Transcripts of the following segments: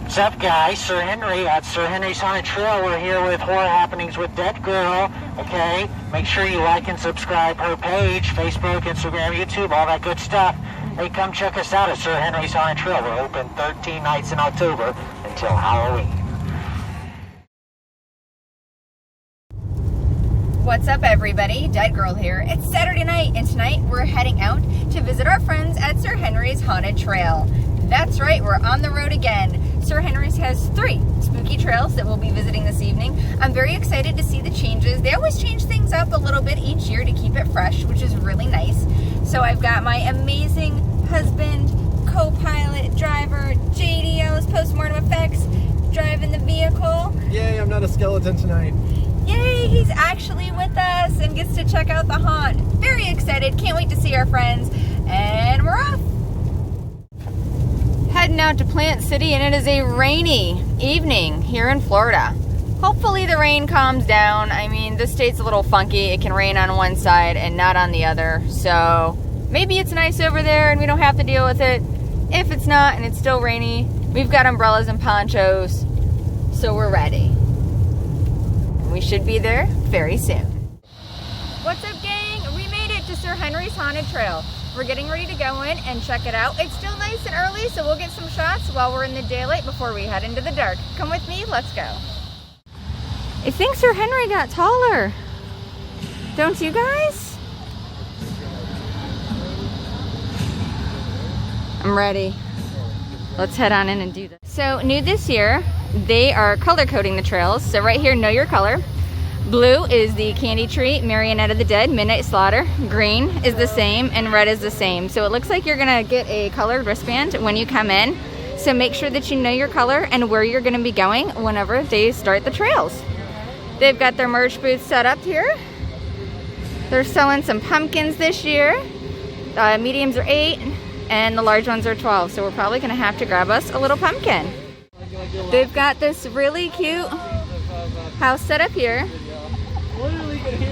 What's up, guys? Sir Henry at Sir Henry's Haunted Trail. We're here with Horror Happenings with Dead Girl. Okay, make sure you like and subscribe her page, Facebook, Instagram, YouTube, all that good stuff. Hey, come check us out at Sir Henry's Haunted Trail. We're open 13 nights in October until Halloween. What's up, everybody? Dead Girl here. It's Saturday night, and tonight we're heading out to visit our friends at Sir Henry's Haunted Trail. That's right, we're on the road again. Sir Henry's has 3 spooky trails that we'll be visiting this evening. I'm very excited to see the changes. They always change things up a little bit each year to keep it fresh, which is really nice. So I've got my amazing husband, co-pilot, driver, JDO's Postmortem Effects, driving the vehicle. Yay, I'm not a skeleton tonight. Yay, he's actually with us and gets to check out the haunt. Very excited, can't wait to see our friends, and we're off. Heading out to Plant City, and it is a rainy evening here in Florida. Hopefully the rain calms down. I mean, this state's a little funky. It can rain on one side and not on the other, so maybe it's nice over there and we don't have to deal with it. If it's not and it's still rainy, we've got umbrellas and ponchos, so we're ready. We should be there very soon. What's up, gang? We made it to Sir Henry's Haunted Trail. We're getting ready to go in and check it out. It's still nice and early, so we'll get some shots while we're in the daylight before we head into the dark. Come with me, let's go. I think Sir Henry got taller. Don't you guys? I'm ready. Let's head on in and do this. So new this year, they are color coding the trails. So right here, know your color. Blue is the Candy Tree, Marionette of the Dead, Midnight Slaughter. Green is the same, and red is the same. So it looks like you're gonna get a colored wristband when you come in. So make sure that you know your color and where you're gonna be going whenever they start the trails. They've got their merch booth set up here. They're selling some pumpkins this year. Mediums are 8, and the large ones are 12. So we're probably gonna have to grab us a little pumpkin. They've got this really cute house set up here.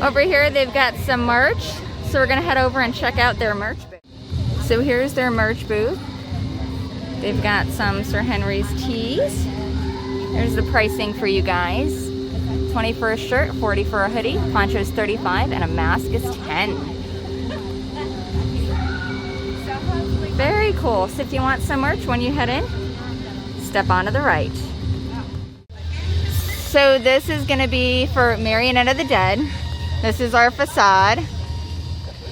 Over here they've got some merch, so we're gonna head over and check out their merch booth. So here's their merch booth. They've got some Sir Henry's tees. There's the pricing for you guys. 20 for a shirt, 40 for a hoodie, poncho's 35, and a mask is 10. Very cool. So if you want some merch when you head in, step on to the right. So this is gonna be for Marionette of the Dead. This is our Facade.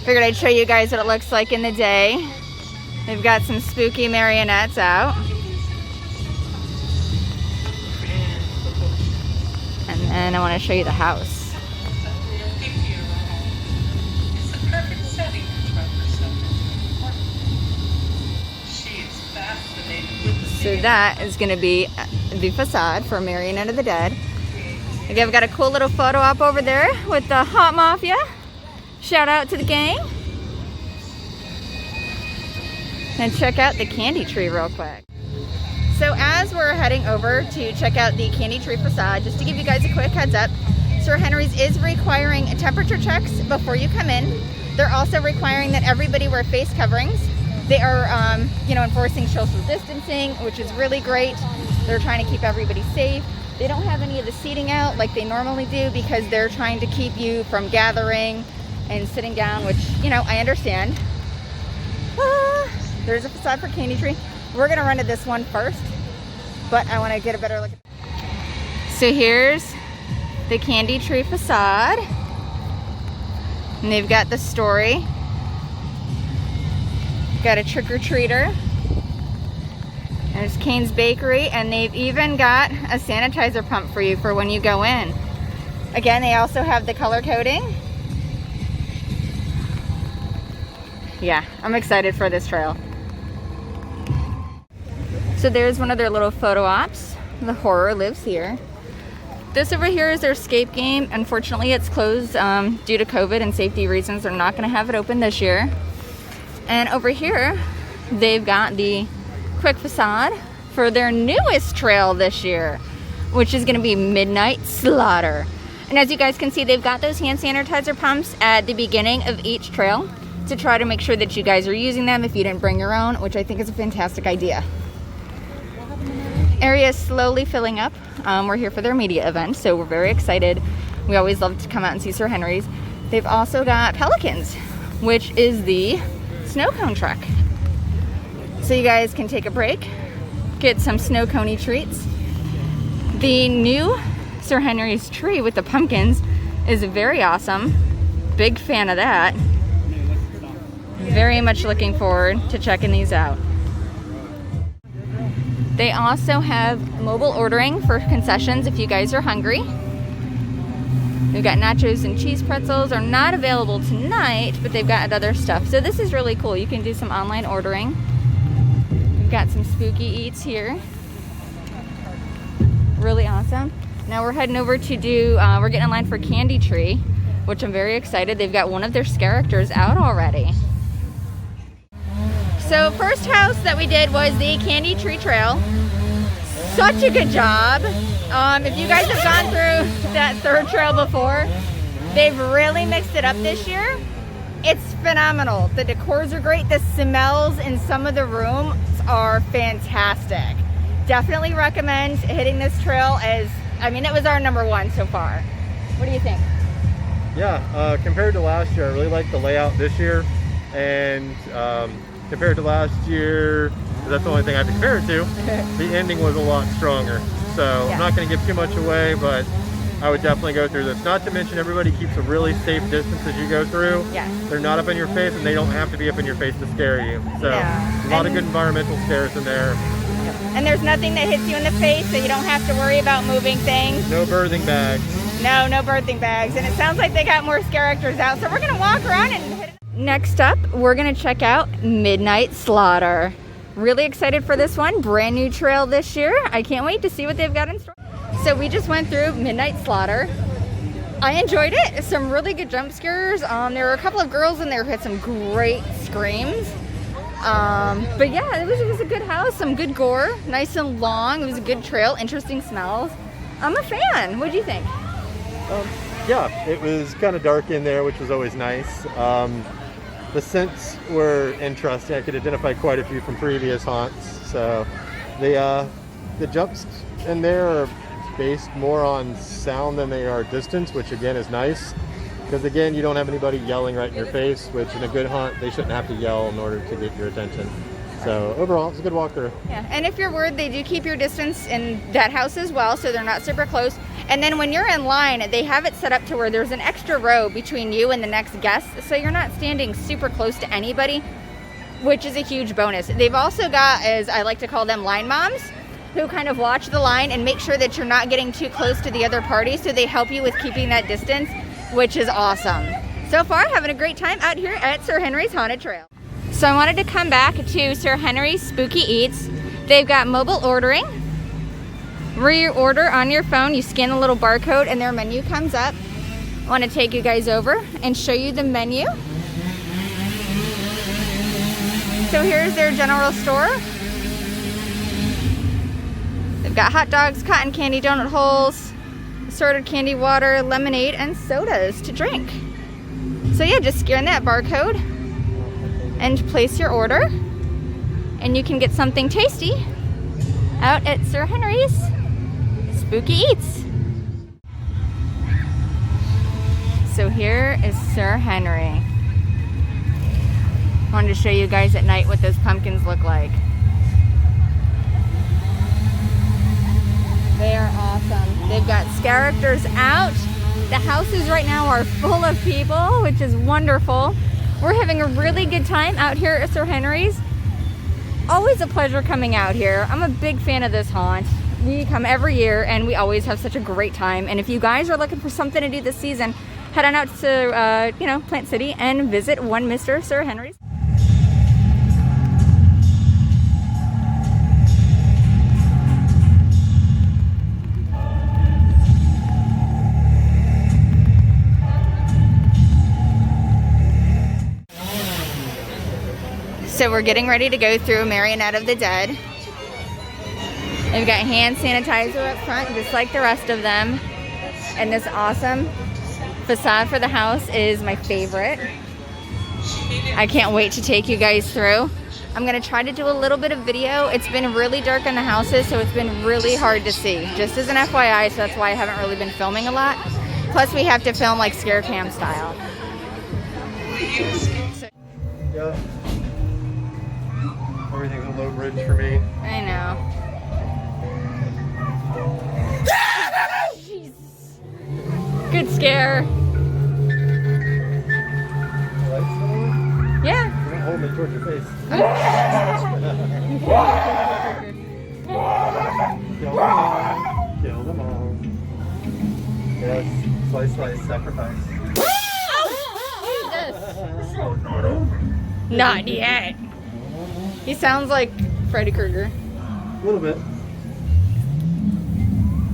Figured I'd show you guys what it looks like in the day. They've got some spooky marionettes out. And then I wanna show you the house. So that is gonna be the Facade for Marionette of the Dead. Again, I've got a cool little photo op over there with the Haunt Mafia. Shout out to the gang. And check out the Candy Tree real quick. So as we're heading over to check out the Candy Tree Facade, just to give you guys a quick heads up, Sir Henry's is requiring temperature checks before you come in. They're also requiring that everybody wear face coverings. They are, enforcing social distancing, which is really great. They're trying to keep everybody safe. They don't have any of the seating out like they normally do because they're trying to keep you from gathering and sitting down, which, I understand. There's a Facade for Candy Tree. We're gonna run to this one first, but I wanna get a better look at it. So here's the Candy Tree Facade. And they've got the story. Got a trick-or-treater. There's Cane's Bakery, and they've even got a sanitizer pump for you for when you go in. Again, they also have the color coding. Yeah, I'm excited for this trail. So there's one of their little photo ops. The horror lives here. This over here is their escape game. Unfortunately, it's closed due to COVID and safety reasons. They're not gonna have it open this year. And over here, they've got the quick Facade for their newest trail this year, which is gonna be Midnight Slaughter. And as you guys can see, they've got those hand sanitizer pumps at the beginning of each trail to try to make sure that you guys are using them if you didn't bring your own, which I think is a fantastic idea. area is slowly filling up. We're here for their media event, so we're very excited. We always love to come out and see Sir Henry's. They've also got Pelicans, which is the snow cone truck. So you guys can take a break, get some snow coney treats. The new Sir Henry's tree with the pumpkins is very awesome. Big fan of that. Very much looking forward to checking these out. They also have mobile ordering for concessions if you guys are hungry. We've got nachos and cheese pretzels are not available tonight, but they've got other stuff. So this is really cool. You can do some online ordering. We've got some spooky eats here. Really awesome. Now we're heading over to we're getting in line for Candy Tree, which I'm very excited. They've got one of their characters out already. So first house that we did was the Candy Tree Trail. Such a good job. If you guys have gone through that third trail before, they've really mixed it up this year. It's phenomenal. The decors are great. The smells in some of the rooms are fantastic. Definitely recommend hitting this trail it was our #1 so far. What do you think? Yeah, compared to last year, I really like the layout this year. And compared to last year, that's the only thing I have to compare it to, the ending was a lot stronger. So yeah. I'm not going to give too much away, but I would definitely go through this. Not to mention everybody keeps a really safe distance as you go through. Yeah. They're not up in your face, and they don't have to be up in your face to scare you. So a lot of good environmental scares in there. And there's nothing that hits you in the face, so you don't have to worry about moving things. No birthing bags. No birthing bags. And it sounds like they got more characters out, so we're going to walk around and hit it. Next up, we're going to check out Midnight Slaughter. Really excited for this one. Brand new trail this year. I can't wait to see what they've got in store. So we just went through Midnight Slaughter. I enjoyed it. Some really good jump scares. There were a couple of girls in there who had some great screams. But yeah, it was a good house. Some good gore. Nice and long. It was a good trail. Interesting smells. I'm a fan. What do you think? Yeah, it was kind of dark in there, which was always nice. The scents were interesting. I could identify quite a few from previous haunts. So the jumps in there are based more on sound than they are distance, which again is nice. Because again, you don't have anybody yelling right in your face, which in a good haunt, they shouldn't have to yell in order to get your attention. So overall, it's a good walkthrough. Yeah, and if you're worried, they do keep your distance in that house as well, so they're not super close. And then when you're in line, they have it set up to where there's an extra row between you and the next guest, so you're not standing super close to anybody, which is a huge bonus. They've also got, as I like to call them, line moms, who kind of watch the line and make sure that you're not getting too close to the other party, so they help you with keeping that distance, which is awesome. So far, having a great time out here at Sir Henry's Haunted Trail. So I wanted to come back to Sir Henry's Spooky Eats. They've got mobile ordering. Where you order on your phone, you scan a little barcode and their menu comes up. I want to take you guys over and show you the menu. So here's their general store. They've got hot dogs, cotton candy, donut holes, assorted candy, water, lemonade, and sodas to drink. So yeah, just scan that barcode and place your order, and you can get something tasty out at Sir Henry's Spooky Eats. So here is Sir Henry. Wanted to show you guys at night what those pumpkins look like. They are awesome. They've got characters out. The houses right now are full of people, which is wonderful. We're having a really good time out here at Sir Henry's. Always a pleasure coming out here. I'm a big fan of this haunt. We come every year and we always have such a great time. And if you guys are looking for something to do this season, head on out to Plant City and visit one Mr. Sir Henry's. So we're getting ready to go through Marionette of the Dead. They've got hand sanitizer up front, just like the rest of them. And this awesome facade for the house is my favorite. I can't wait to take you guys through. I'm gonna try to do a little bit of video. It's been really dark in the houses, so it's been really hard to see. Just as an FYI, so that's why I haven't really been filming a lot. Plus we have to film like scare cam style. Yeah. Everything's a low bridge for me. I know. Jesus. Good scare. Yeah. Don't hold me towards your face. Kill them all. Yes. Slice, slice, sacrifice. Not yet. He sounds like Freddy Krueger. A little bit.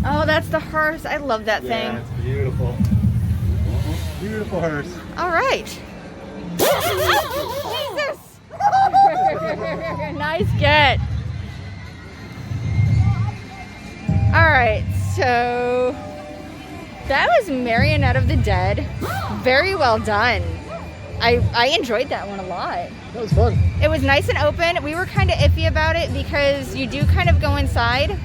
Oh, that's the hearse. I love that Yeah, thing. it's beautiful. Beautiful hearse. All right. Jesus! Nice get. All right, so that was Marionette of the Dead. Very well done. I enjoyed that one a lot. That was fun. It was nice and open. We were kind of iffy about it because you do kind of go inside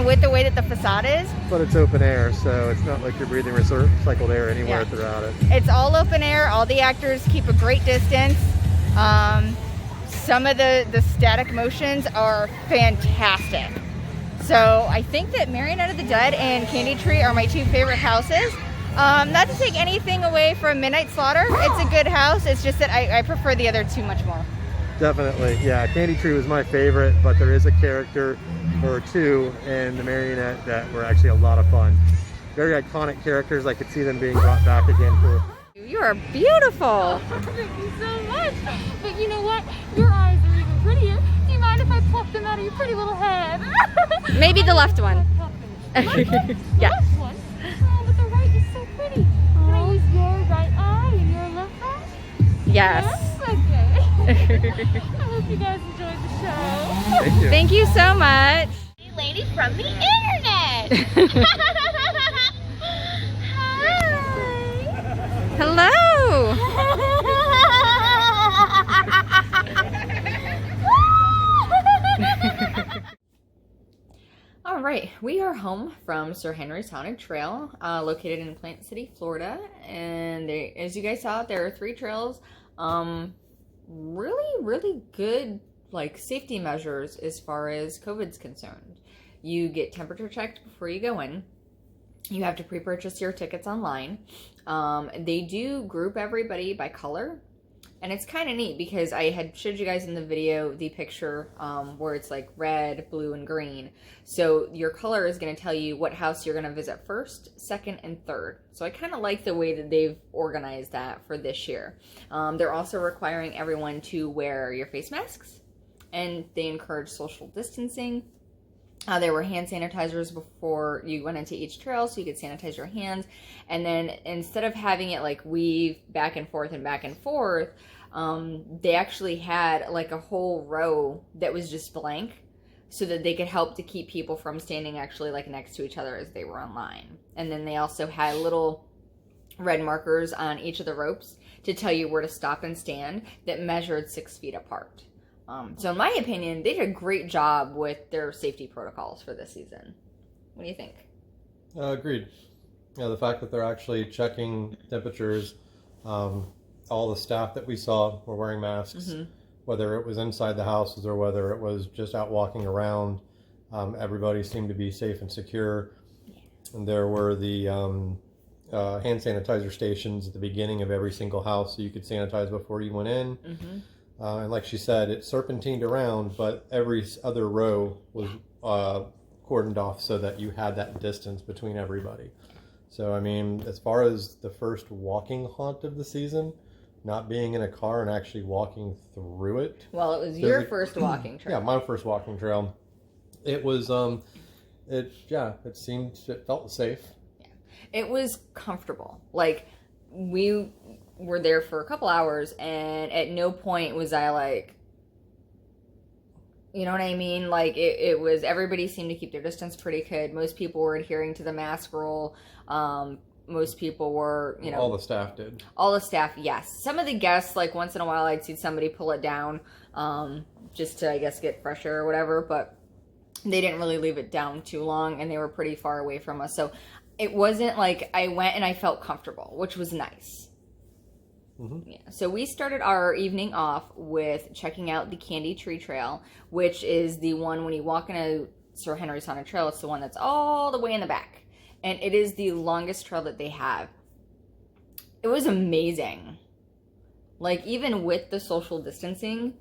with the way that the facade is. But it's open air, so it's not like you're breathing recycled air anywhere throughout it. It's all open air. All the actors keep a great distance. Some of the static motions are fantastic. So I think that Marionette of the Dead and Candy Tree are my two favorite houses. Not to take anything away from Midnight Slaughter. It's a good house. It's just that I prefer the other two much more. Definitely, yeah. Candy Tree was my favorite, but there is a character or two in the Marionette that were actually a lot of fun. Very iconic characters. I could see them being brought back again for. You are beautiful. Thank you so much. But you know what? Your eyes are even prettier. Do you mind if I pluck them out of your pretty little head? Maybe the left one. Yeah. Yeah. Left one? Oh, but the right is so pretty. Can I use your right eye and your left eye? Yes. Okay. I hope you guys enjoyed the show. Thank you. Thank you so much. Lady from the internet. Hi. Hello. All right, we are home from Sir Henry's Haunted Trail, located in Plant City, Florida. And as you guys saw, there are 3 trails. Really good, like, safety measures as far as COVID's concerned. You get temperature checked before you go in. You have to pre-purchase your tickets online. They do group everybody by color. And it's kind of neat because I had showed you guys in the video the picture where it's like red, blue, and green. So your color is going to tell you what house you're going to visit first, second, and third. So I kind of like the way that they've organized that for this year. They're also requiring everyone to wear your face masks, and they encourage social distancing. There were hand sanitizers before you went into each trail, so you could sanitize your hands. And then instead of having it like weave back and forth, they actually had like a whole row that was just blank, so that they could help to keep people from standing actually like next to each other as they were in line. And then they also had little red markers on each of the ropes to tell you where to stop and stand that measured 6 feet apart. So in my opinion, they did a great job with their safety protocols for this season. What do you think? Agreed. Yeah, the fact that they're actually checking temperatures, all the staff that we saw were wearing masks, whether it was inside the houses or whether it was just out walking around. Everybody seemed to be safe and secure. Yeah. And there were the hand sanitizer stations at the beginning of every single house, so you could sanitize before you went in. And like she said, it serpentined around, but every other row was cordoned off so that you had that distance between everybody. So, I mean, as far as the first walking haunt of the season, not being in a car and actually walking through it. Well, it was your first walking trail. Yeah, my first walking trail. It was, it felt safe. Yeah. It was comfortable. Like, we were there for a couple hours, and at no point was I like, you know what I mean? Like, it was, everybody seemed to keep their distance pretty good. Most people were adhering to the mask rule. most people were, you know. All the staff did. All the staff, yes. Some of the guests, like once in a while I'd see somebody pull it down just to, I guess, get fresh air or whatever, but they didn't really leave it down too long, and they were pretty far away from us. So it wasn't like I went and I felt comfortable, which was nice. Yeah. So we started our evening off with checking out the Candy Tree Trail, which is the one when you walk into Sir Henry's Haunted Trail. It's the one that's all the way in the back, and it is the longest trail that they have. It was amazing. Like, even with the social distancing,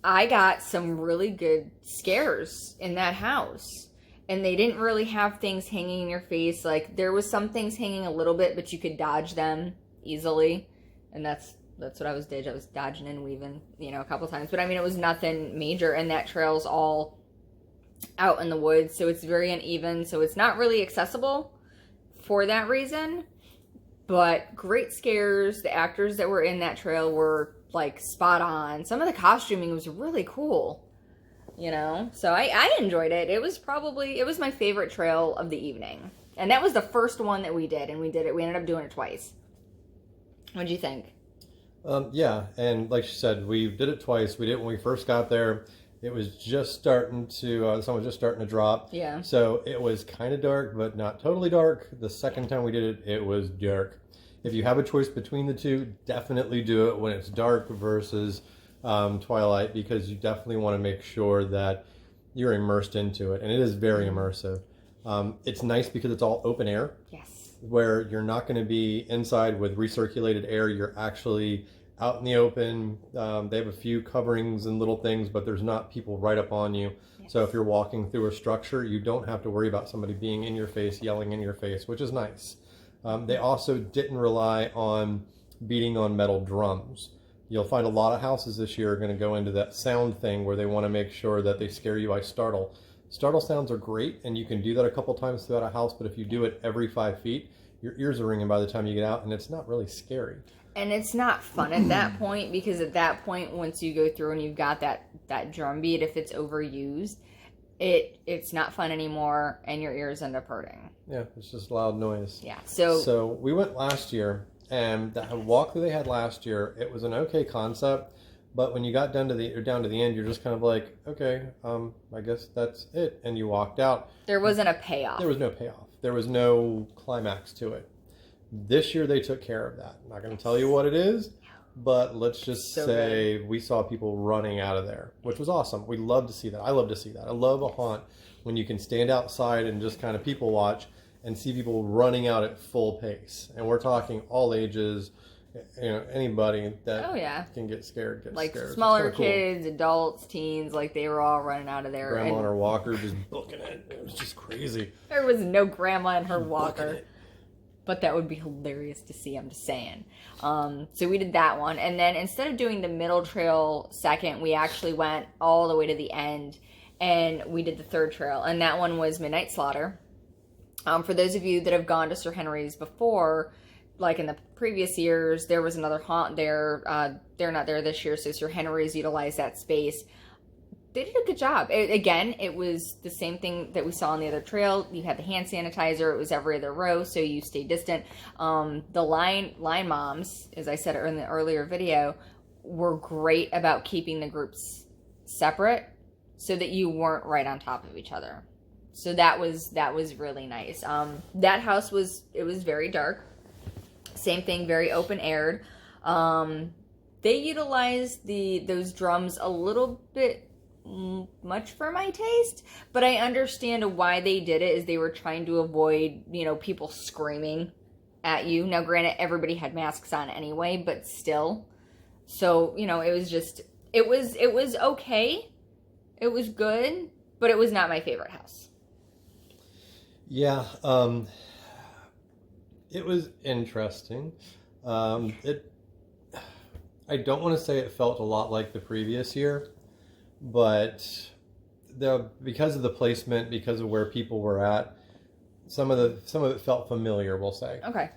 I got some really good scares in that house. And they didn't really have things hanging in your face. Like, there was some things hanging a little bit, but you could dodge them easily. And that's what I was did. I was dodging and weaving, you know, a couple times. But I mean, it was nothing major. And that trail's all out in the woods, so it's very uneven. So it's not really accessible for that reason. But great scares. The actors that were in that trail were like spot on. Some of the costuming was really cool, you know. So I enjoyed it. It was my favorite trail of the evening. And that was the first one that we did, and we ended up doing it twice. What do you think? Yeah, and like she said, we did it twice. We did it when we first got there. It was just starting to, the sun was just starting to drop. Yeah. So it was kind of dark, but not totally dark. The second time we did it, it was dark. If you have a choice between the two, definitely do it when it's dark versus twilight, because you definitely want to make sure that you're immersed into it. And it is very immersive. It's nice because it's all open air. Yes. Where you're not going to be inside with recirculated air. You're actually out in the open. They have a few coverings and little things, but there's not people right up on you. Yes. So if you're walking through a structure, you don't have to worry about somebody being in your face, yelling in your face, which is nice. They also didn't rely on beating on metal drums. You'll find a lot of houses this year are going to go into that sound thing where they want to make sure that they scare you by startle. Startle sounds are great, and you can do that a couple times throughout a house, but if you do it every 5 feet, your ears are ringing by the time you get out, and it's not really scary. And it's not fun at that point, because at that point, once you go through and you've got that drum beat, if it's overused, it's not fun anymore, and your ears end up hurting. Yeah, it's just loud noise. Yeah. So we went last year, and the walkthrough they had last year, it was an okay concept. But when you got down to the end, you're just kind of like, okay, I guess that's it. And you walked out. There wasn't a payoff. There was no payoff. There was no climax to it. This year they took care of that. I'm not going to tell you what it is, but let's just say we saw people running out of there, which was awesome. We love to see that. I love to see that. I love a haunt when you can stand outside and just kind of people watch and see people running out at full pace. And we're talking all ages. You know, anybody that can get scared gets like scared. Like smaller kids, adults, teens, like they were all running out of there. Grandma on her walker just booking it. It was just crazy. There was no grandma in her walker. But that would be hilarious to see, I'm just saying. So we did that one. And then instead of doing the middle trail second, we actually went all the way to the end. And we did the third trail. And that one was Midnight Slaughter. For those of you that have gone to Sir Henry's before, like in the previous years, there was another haunt there. They're not there this year, so Sir Henry's utilized that space. They did a good job. It was the same thing that we saw on the other trail. You had the hand sanitizer. It was every other row, so you stay distant. The line moms, as I said in the earlier video, were great about keeping the groups separate so that you weren't right on top of each other. So that was really nice. That house was very dark. Same thing, very open-aired. They utilized those drums a little bit much for my taste, but I understand why they did it, is they were trying to avoid, people screaming at you. Now, granted, everybody had masks on anyway, but still. So, it was okay. It was good, but it was not my favorite house. Yeah, it was interesting. I don't want to say it felt a lot like the previous year, but because of the placement, because of where people were at, some of it felt familiar, we'll say. Okay.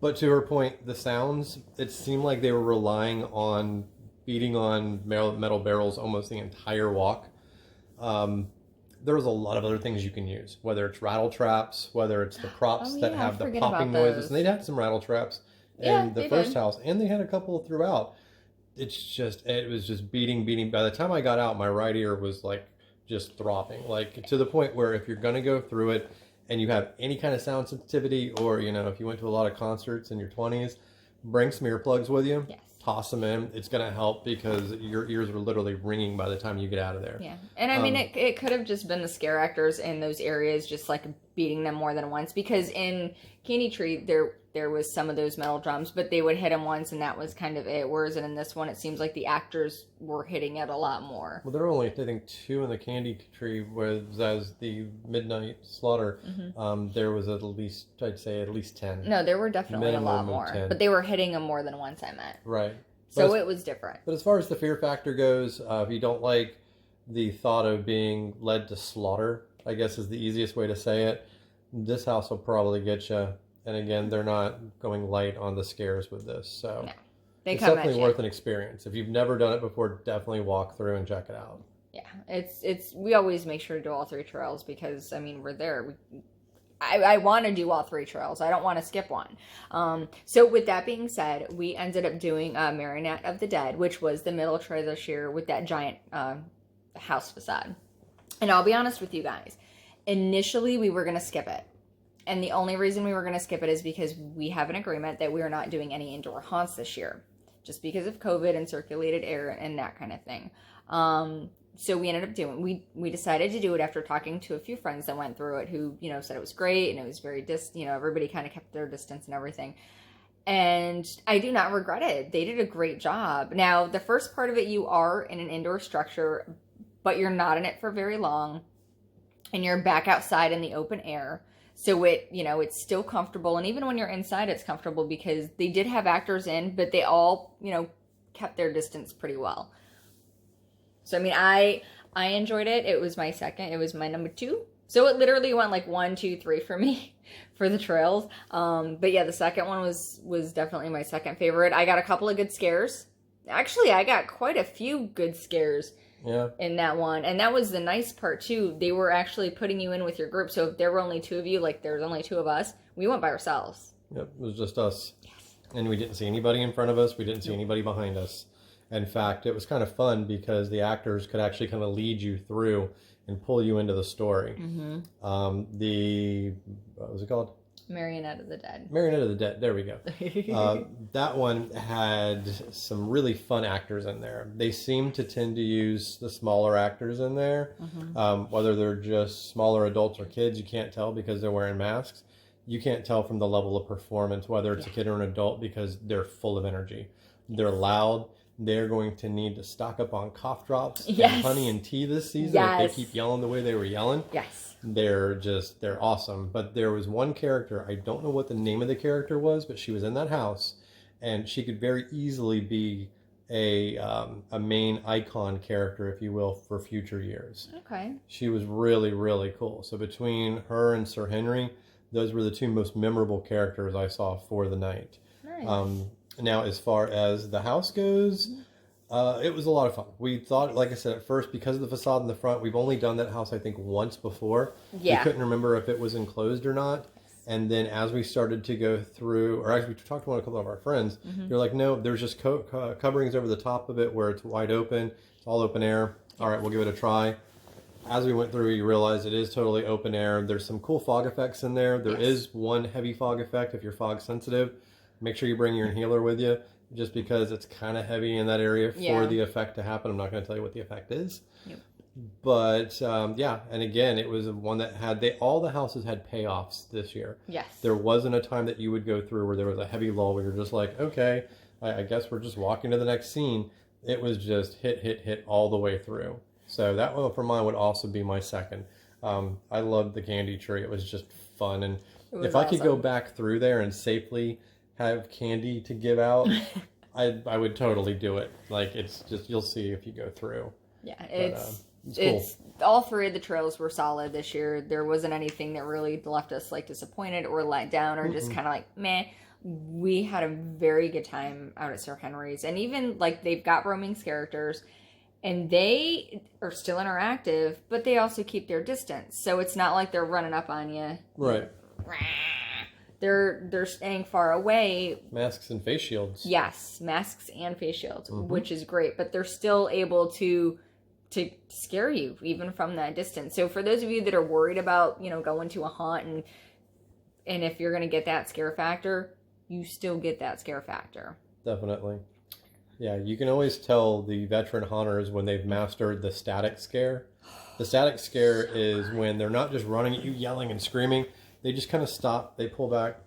But to her point, the sounds, it seemed like they were relying on beating on metal barrels almost the entire walk. There's a lot of other things you can use, whether it's rattle traps, whether it's the props that have the forget popping about noises. those. And they'd had some rattle traps Yeah, in the they first did. house, and they had a couple throughout. It was just beating. By the time I got out, my right ear was like just throbbing, like to the point where if you're going to go through it and you have any kind of sound sensitivity, or, you know, if you went to a lot of concerts in your 20s, bring some earplugs with you. Yes. Toss them in. It's going to help because your ears are literally ringing by the time you get out of there. Yeah. And I mean, it could have just been the scare actors in those areas just like beating them more than once, because in Candy Tree there was some of those metal drums, but they would hit them once and that was kind of it. Whereas in this one, it seems like the actors were hitting it a lot more. Well, there were only, I think, 2 in the Candy Tree, was as the Midnight Slaughter. There was at least, I'd say at least 10. No, there were definitely a lot Minimum of more, 10. but they were hitting them more than once, I meant. Right. So it was different. But as far as the fear factor goes, if you don't like the thought of being led to slaughter, I guess is the easiest way to say it, this house will probably get you. And again, they're not going light on the scares with this. So No. it's definitely worth an experience. If you've never done it before, definitely walk through and check it out. Yeah, we always make sure to do all 3 trails because, I mean, we're there. I want to do all 3 trails. I don't want to skip one. So with that being said, we ended up doing Marionette of the Dead, which was the middle trail this year with that giant house facade. And I'll be honest with you guys. Initially, we were going to skip it. And the only reason we were going to skip it is because we have an agreement that we are not doing any indoor haunts this year. Just because of COVID and circulated air and that kind of thing. So we ended up doing, we decided to do it after talking to a few friends that went through it who, you know, said it was great and it was very, everybody kind of kept their distance and everything. And I do not regret it. They did a great job. Now, the first part of it, you are in an indoor structure, but you're not in it for very long. And you're back outside in the open air. So it's still comfortable. And even when you're inside, it's comfortable because they did have actors in, but they all, kept their distance pretty well. So, I mean, I enjoyed it. It was my second. It was my number 2. So it literally went like 1, 2, 3 for me for the trails. But yeah, the second one was definitely my second favorite. I got a couple of good scares. Actually, I got quite a few good scares. Yeah. In that one. And that was the nice part too. They were actually putting you in with your group. So if there were only 2 of you, like there's only 2 of us, we went by ourselves. Yep, it was just us. Yes. And we didn't see anybody in front of us. We didn't see anybody behind us. In fact, it was kind of fun because the actors could actually kind of lead you through and pull you into the story. Mm-hmm. What was it called? Marionette of the Dead. Marionette of the Dead. There we go. That one had some really fun actors in there. They seem to tend to use the smaller actors in there. Mm-hmm. Whether they're just smaller adults or kids, you can't tell because they're wearing masks. You can't tell from the level of performance whether it's a kid or an adult because they're full of energy. They're loud. They're going to need to stock up on cough drops and honey and tea this season if they keep yelling the way they were yelling. Yes. They're awesome. But there was one character, I don't know what the name of the character was, but she was in that house and she could very easily be a main icon character, if you will, for future years. Okay. She was really, really cool. So between her and Sir Henry, those were the 2 most memorable characters I saw for the night. Nice. Now, as far as the house goes, it was a lot of fun. We thought, like I said, at first, because of the facade in the front, we've only done that house, I think, once before. Yeah. We couldn't remember if it was enclosed or not. And then as we started to go through, or as we talked to a couple of our friends, they're like, no, there's just coverings over the top of it where it's wide open. It's all open air. All right, we'll give it a try. As we went through, you realize it is totally open air. There's some cool fog effects in there. There is one heavy fog effect if you're fog sensitive. Make sure you bring your inhaler with you just because it's kind of heavy in that area for the effect to happen. I'm not going to tell you what the effect is. Yep. But and again, it was one that had, all the houses had payoffs this year. Yes. There wasn't a time that you would go through where there was a heavy lull where you're just like, okay, I guess we're just walking to the next scene. It was just hit all the way through. So that one for mine would also be my second. I loved the Candy Tree. It was just fun. And if I could go back through there and safely have candy to give out, I would totally do it. Like, it's just, you'll see if you go through. Yeah, it's cool. All 3 of the trails were solid this year. There wasn't anything that really left us like disappointed or let down or just kind of like meh. We had a very good time out at Sir Henry's, and even like they've got roaming characters, And they are still interactive, but they also keep their distance. So it's not like they're running up on you. Right. They're staying far away. Masks and face shields. Yes, masks and face shields, which is great. But they're still able to scare you even from that distance. So for those of you that are worried about, going to a haunt and if you're going to get that scare factor, you still get that scare factor. Definitely. Yeah, you can always tell the veteran haunters when they've mastered the static scare. The static scare is when they're not just running at you, yelling and screaming. They just kind of stop, they pull back,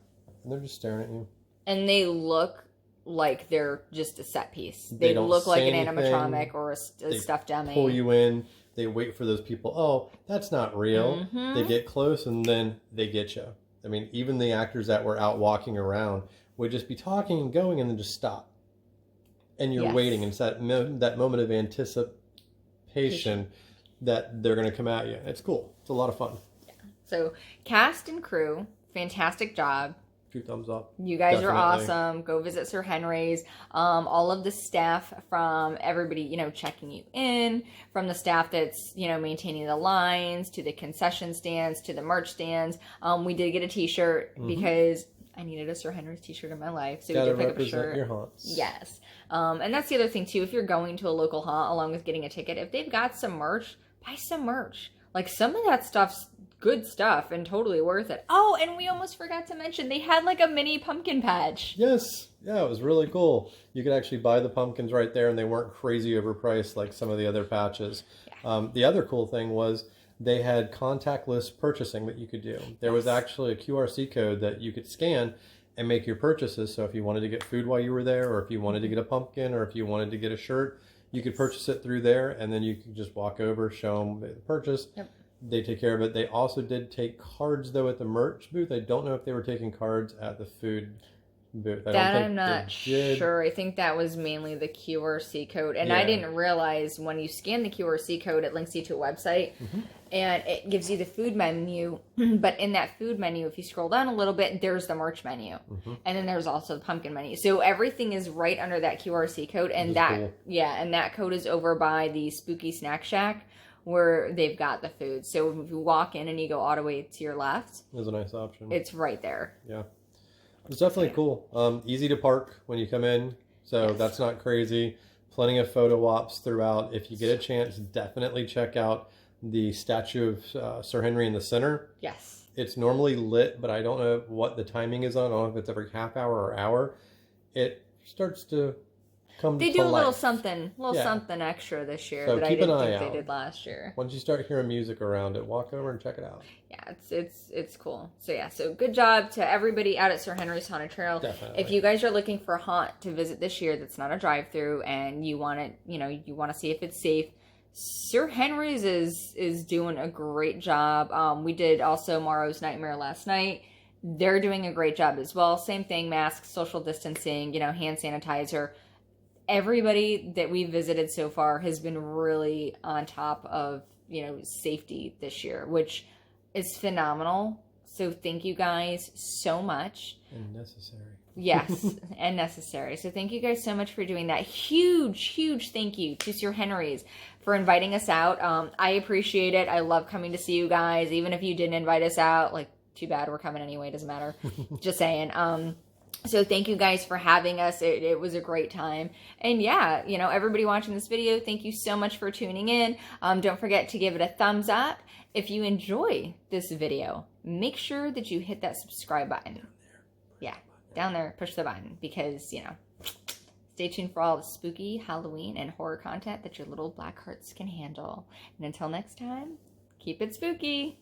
and they're just staring at you. And they look like they're just a set piece. They don't look like an say animatronic or a stuffed dummy. Pull you in. They wait for those people. Oh, that's not real. Mm-hmm. They get close, and then they get you. I mean, even the actors that were out walking around would just be talking and going, and then just stop. And you're waiting. And it's that moment of anticipation that they're going to come at you. It's cool. It's a lot of fun. Yeah. So, cast and crew, fantastic job. 2 thumbs up. You guys are awesome. Go visit Sir Henry's. All of the staff, from everybody, checking you in, from the staff that's, maintaining the lines, to the concession stands, to the merch stands. We did get a t-shirt because I needed a Sir Henry's t-shirt in my life. So we did pick up a shirt. Your haunts. Yes. And that's the other thing too. If you're going to a local haunt along with getting a ticket, if they've got some merch, buy some merch. Like, some of that stuff's good stuff and totally worth it. Oh, and we almost forgot to mention they had like a mini pumpkin patch. Yes. Yeah, it was really cool. You could actually buy the pumpkins right there, and they weren't crazy overpriced like some of the other patches. Yeah. The other cool thing was they had contactless purchasing that you could do. There was actually a QRC code that you could scan and make your purchases. So if you wanted to get food while you were there, or if you wanted to get a pumpkin, or if you wanted to get a shirt, you could purchase it through there, and then you could just walk over, show them the purchase. Yep. They take care of it. They also did take cards, though, at the merch booth. I don't know if they were taking cards at the food booth. I'm not sure. I think that was mainly the QRC code. And I didn't realize when you scan the QRC code, it links you to a website. And it gives you the food menu. But in that food menu, if you scroll down a little bit, there's the merch menu. And then there's also the pumpkin menu. So everything is right under that QRC code. And and that code is over by the Spooky Snack Shack, where they've got the food. So if you walk in and you go all the way to your left, there's a nice option. It's right there. Yeah. It's definitely cool. Easy to park when you come in. So that's not crazy. Plenty of photo ops throughout. If you get a chance, definitely check out the statue of Sir Henry in the center. Yes. It's normally lit, but I don't know what the timing is on. I don't know if it's every half hour or hour. It starts to come to life. They do a little something extra this year that I didn't think they did last year. Once you start hearing music around it, walk over and check it out. Yeah, it's cool. So good job to everybody out at Sir Henry's Haunted Trail. Definitely. If you guys are looking for a haunt to visit this year that's not a drive-through, and you want it, you want to see if it's safe, Sir Henry's is doing a great job. We did also Morrow's Nightmare last night. They're doing a great job as well. Same thing, masks, social distancing, hand sanitizer. Everybody that we visited so far has been really on top of, safety this year, which is phenomenal. So thank you guys so much. And necessary. Yes, and necessary. So thank you guys so much for doing that. Huge thank you to Sir Henry's for inviting us out. I appreciate it. I love coming to see you guys. Even if you didn't invite us out, too bad, we're coming anyway. Doesn't matter. Just saying. So thank you guys for having us. It was a great time. And yeah, everybody watching this video, thank you so much for tuning in. Don't forget to give it a thumbs up. If you enjoy this video, make sure that you hit that subscribe button. Yeah, down there, push the button, because, stay tuned for all the spooky Halloween and horror content that your little black hearts can handle. And until next time, keep it spooky.